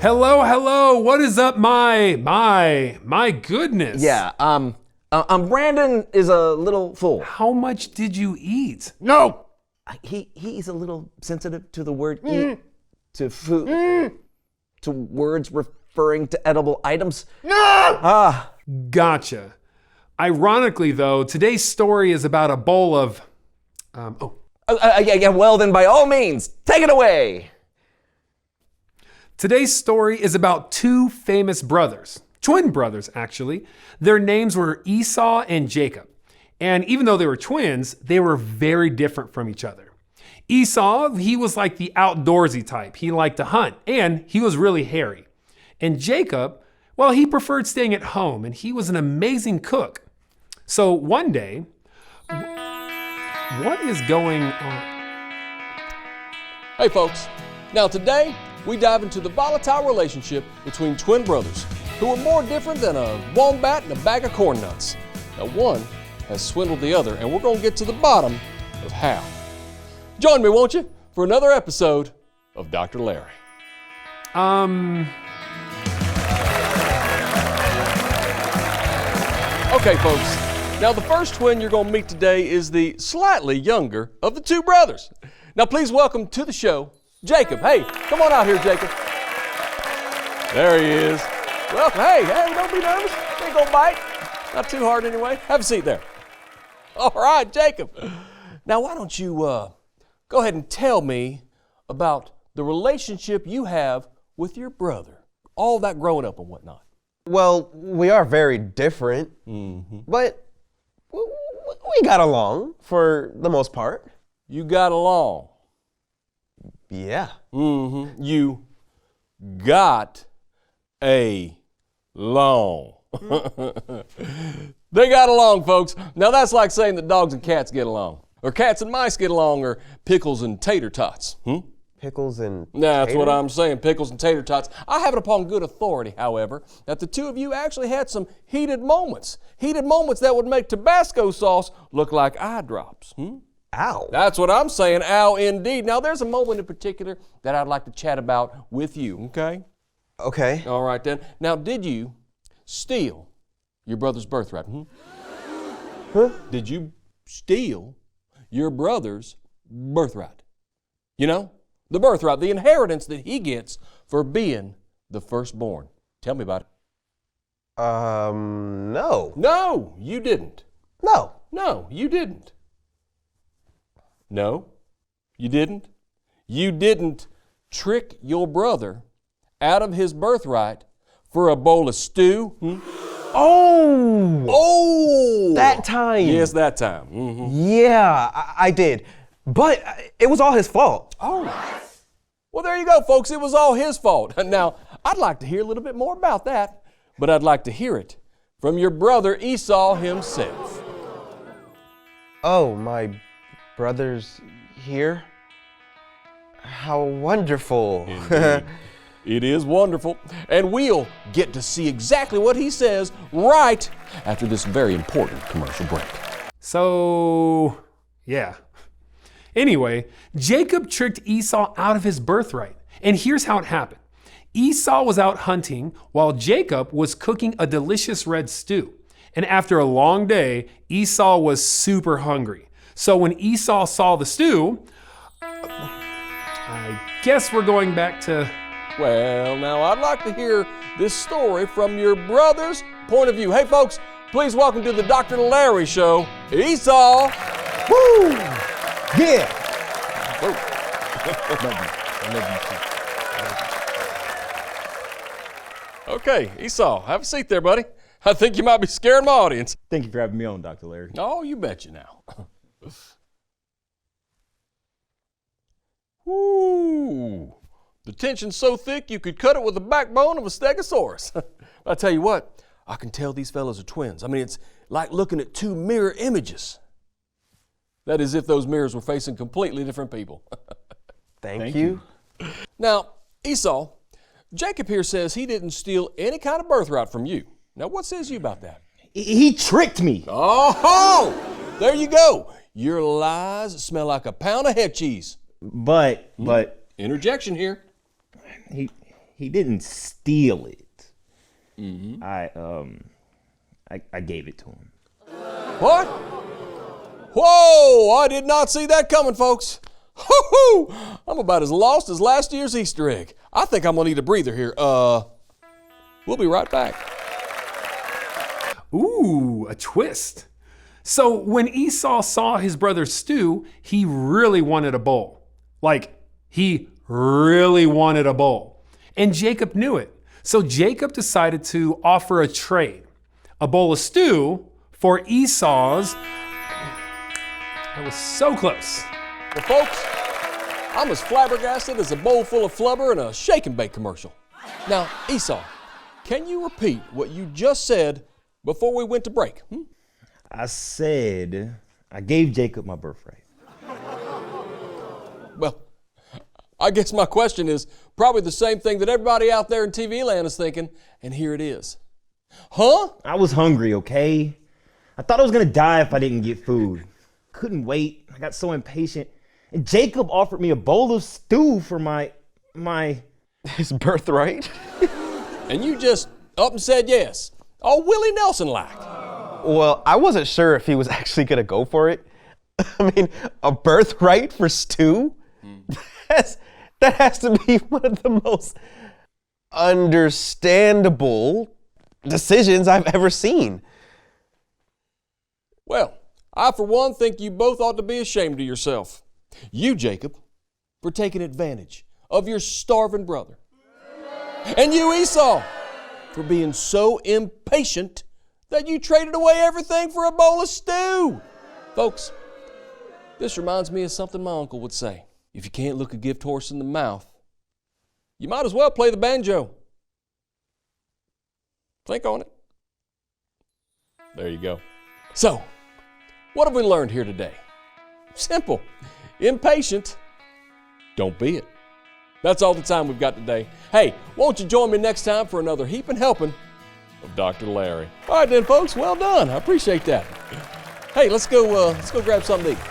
Hello, hello. What is up, my goodness? Yeah, Brandon is a little full. How much did you eat? No. He's a little sensitive to the word eat, to food, to words referring to edible items. No. Gotcha. Ironically, though, today's story is about a bowl of, Yeah, well then by all means, take it away. Today's story is about two famous brothers, twin brothers actually. Their names were Esau and Jacob. And even though they were twins, they were very different from each other. Esau, he was like the outdoorsy type. He liked to hunt and he was really hairy. And Jacob, well, he preferred staying at home and he was an amazing cook. So one day, what is going on? Hey folks, now today we dive into the volatile relationship between twin brothers who are more different than a wombat and a bag of corn nuts. Now one has swindled the other and we're going to get to the bottom of how. Join me, won't you, for another episode of Dr. Larry. Okay folks, now the first twin you're going to meet today is the slightly younger of the two brothers. Now please welcome to the show, Jacob. Hey, come on out here, Jacob. There he is. Well, hey, don't be nervous. Ain't gonna bite. Not too hard anyway. Have a seat there. All right, Jacob. Now why don't you go ahead and tell me about the relationship you have with your brother. All that growing up and whatnot. Well, we are very different, but we got along for the most part. You got along. Yeah. You got along. They got along, folks. Now that's like saying that dogs and cats get along, or cats and mice get along, or pickles and tater tots. Pickles and That's what tater? I'm saying, pickles and tater tots. I have it upon good authority, however, that the two of you actually had some heated moments that would make Tabasco sauce look like eye drops. Ow. That's what I'm saying, ow indeed. Now there's a moment in particular that I'd like to chat about with you, okay? Okay. All right then. Now did you steal your brother's birthright? Did you steal your brother's birthright? You know, the birthright, the inheritance that he gets for being the firstborn. Tell me about it. No. No, you didn't. No. No, you didn't. No, you didn't. You didn't trick your brother out of his birthright for a bowl of stew. Oh! That time. Yes, that time. Yeah, I did. But it was all his fault. Oh. Well, there you go, folks. It was all his fault. Now, I'd like to hear a little bit more about that, but I'd like to hear it from your brother Esau himself. Oh, my brother's here? How wonderful. Indeed. It is wonderful. And we'll get to see exactly what he says right after this very important commercial break. So, yeah. Anyway, Jacob tricked Esau out of his birthright. And here's how it happened. Esau was out hunting while Jacob was cooking a delicious red stew. And after a long day, Esau was super hungry. So when Esau saw the stew, I guess we're going back to... Well, now I'd like to hear this story from your brother's point of view. Hey, folks, please welcome to the Dr. Larry Show, Esau. Woo! Yeah. Okay, Esau, have a seat there, buddy. I think you might be scaring my audience. Thank you for having me on, Dr. Larry. Oh, you betcha now. Woo! The tension's so thick you could cut it with the backbone of a stegosaurus. I tell you what, I can tell these fellows are twins. I mean, it's like looking at two mirror images. That is if those mirrors were facing completely different people. Thank you. Now, Esau, Jacob here says he didn't steal any kind of birthright from you. Now, what says you about that? He tricked me. Oh, there you go. Your lies smell like a pound of head cheese. But Interjection here. he didn't steal it. I gave it to him. What? Whoa, I did not see that coming, folks. Hoo-hoo! I'm about as lost as last year's Easter egg. I think I'm gonna need a breather here. We'll be right back. Ooh, a twist. So when Esau saw his brother stew, he really wanted a bowl. Like, he really wanted a bowl. And Jacob knew it. So Jacob decided to offer a trade. A bowl of stew for Esau's... I was so close. Well, folks, I'm as flabbergasted as a bowl full of flubber in a shake and bake commercial. Now, Esau, can you repeat what you just said before we went to break? I said I gave Jacob my birthright. Well, I guess my question is probably the same thing that everybody out there in TV land is thinking, and here it is. Huh? I was hungry, okay? I thought I was gonna die if I didn't get food. Couldn't wait. I got so impatient. And Jacob offered me a bowl of stew for my His birthright? And you just up and said yes. All Willie Nelson-like. Well, I wasn't sure if he was actually gonna go for it. I mean, a birthright for stew? That has to be one of the most understandable decisions I've ever seen. Well, I, for one, think you both ought to be ashamed of yourself. You, Jacob, for taking advantage of your starving brother. And you, Esau, for being so impatient that you traded away everything for a bowl of stew. Folks, this reminds me of something my uncle would say. If you can't look a gift horse in the mouth, you might as well play the banjo. Think on it. There you go. So, what have we learned here today? Simple. Impatient. Don't be it. That's all the time we've got today. Hey, won't you join me next time for another heaping helping of Dr. Larry? All right then, folks. Well done. I appreciate that. Hey, let's go grab something to eat.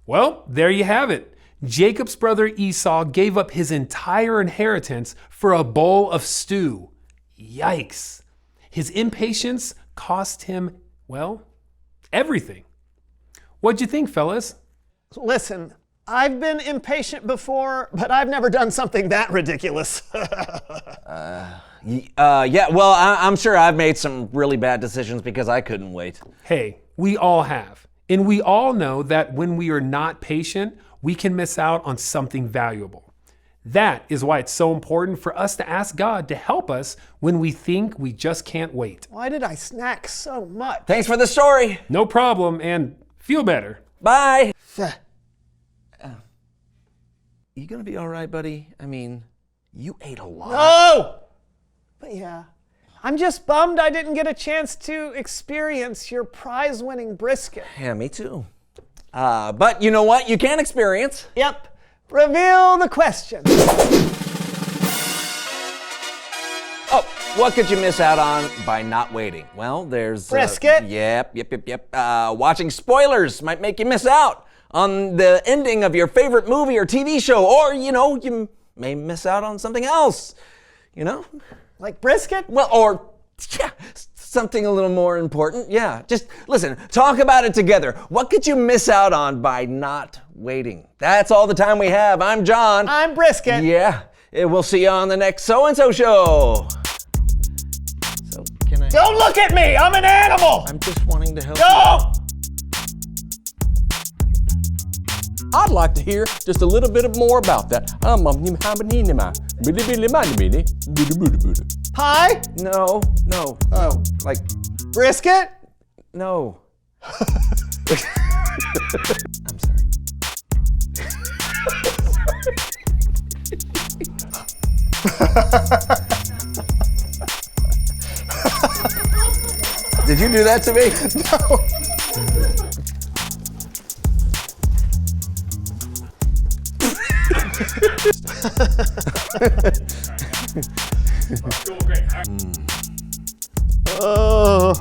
Well, there you have it. Jacob's brother Esau gave up his entire inheritance for a bowl of stew. Yikes. His impatience cost him, well, everything. What'd you think, fellas? Listen, I've been impatient before, but I've never done something that ridiculous. Yeah, well, I'm sure I've made some really bad decisions because I couldn't wait. Hey, we all have. And we all know that when we are not patient, we can miss out on something valuable. That is why it's so important for us to ask God to help us when we think we just can't wait. Why did I snack so much? Thanks for the story. No problem, and feel better. Bye. You gonna be all right, buddy? I mean, you ate a lot. Oh! But yeah, I'm just bummed I didn't get a chance to experience your prize-winning brisket. Yeah, me too. But you know what? You can experience. Yep. Reveal the question. Oh, what could you miss out on by not waiting? Well, there's... Brisket. Yep. Watching spoilers might make you miss out on the ending of your favorite movie or TV show. Or, you may miss out on something else. Like brisket? Well, or something a little more important. Yeah, just listen, talk about it together. What could you miss out on by not waiting? That's all the time we have. I'm John. I'm brisket. Yeah, we'll see you on the next So-and-So show. So, can I... Don't look at me! I'm an animal! I'm just wanting to help Don't! I'd like to hear just a little bit more about that. Pie? No, like, Brisket? no. I'm sorry. Did you do that to me? Oh.